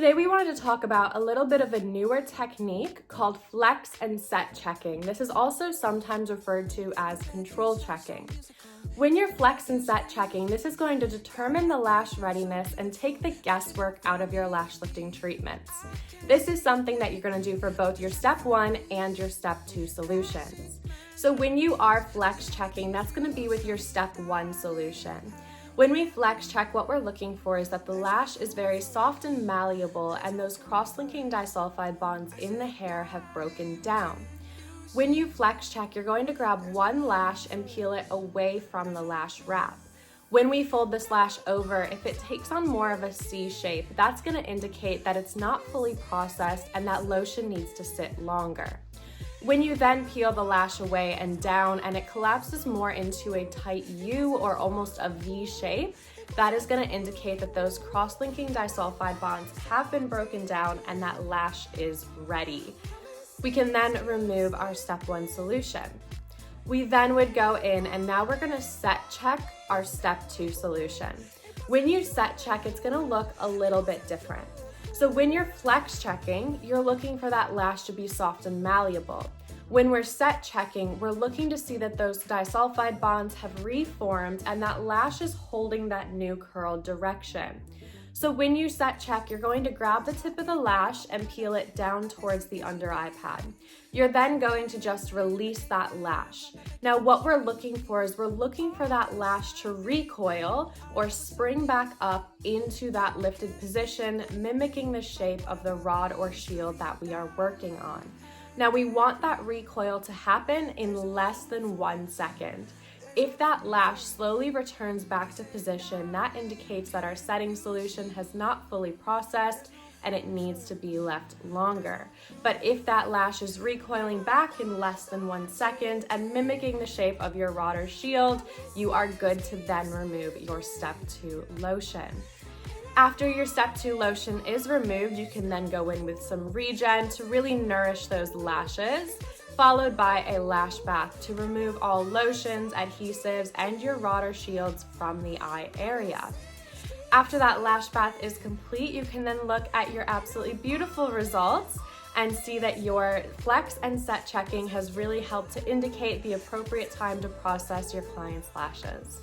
Today we wanted to talk about a little bit of a newer technique called flex and set checking. This is also sometimes referred to as control checking. When you're flex and set checking, this is going to determine the lash readiness and take the guesswork out of your lash lifting treatments. This is something that you're going to do for both your step 1 and your step 2 solutions. So when you are flex checking, that's going to be with your step 1 solution. When we flex check, what we're looking for is that the lash is very soft and malleable and those cross-linking disulfide bonds in the hair have broken down. When you flex check, you're going to grab one lash and peel it away from the lash wrap. When we fold this lash over, if it takes on more of a C shape, that's going to indicate that it's not fully processed and that lotion needs to sit longer. When you then peel the lash away and down and it collapses more into a tight U or almost a V shape, that is going to indicate that those cross-linking disulfide bonds have been broken down and that lash is ready. We can then remove our step 1 solution. We then would go in and now we're going to set check our step 2 solution. When you set check, it's going to look a little bit different. So when you're flex checking, you're looking for that lash to be soft and malleable. When we're set checking, we're looking to see that those disulfide bonds have reformed and that lash is holding that new curl direction. So when you set check, you're going to grab the tip of the lash and peel it down towards the under eye pad. You're then going to just release that lash. Now what we're looking for is we're looking for that lash to recoil or spring back up into that lifted position, mimicking the shape of the rod or shield that we are working on. Now we want that recoil to happen in less than 1 second. If that lash slowly returns back to position, that indicates that our setting solution has not fully processed and it needs to be left longer. But if that lash is recoiling back in less than 1 second and mimicking the shape of your rod or shield, you are good to then remove your step 2 lotion. After your step 2 lotion is removed, you can then go in with some regen to really nourish those lashes, followed by a lash bath to remove all lotions, adhesives, and your rod or shields from the eye area. After that lash bath is complete, you can then look at your absolutely beautiful results and see that your flex and set checking has really helped to indicate the appropriate time to process your client's lashes.